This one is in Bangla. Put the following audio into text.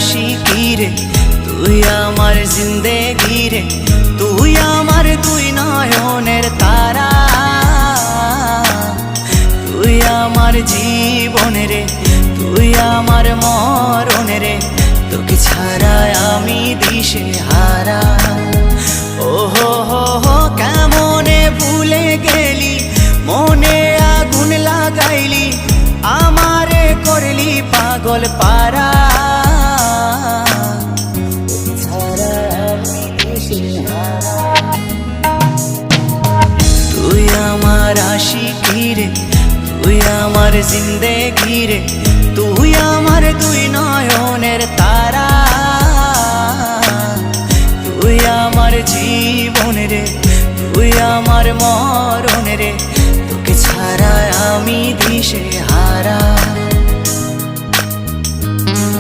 আশিকি রে, তুই আমার জিন্দেগি রে, তুই আমার দুই নয়নের তারা, তুই আমার জীবন রে, তুই আমার মরণ রে, তোকে ছাড়া আমি দিশে হারা। ও হো হো হো কেমনে ভুলে গেলি, মনে আগুন লাগাইলি, আমারে করলি পাগল পারা, তুই আমার আশিকি রে, তুই আমার জিন্দেগি রে, তুই আমার দুই নয়নের তারা, তুই আমার জীবন রে, তুই আমার মন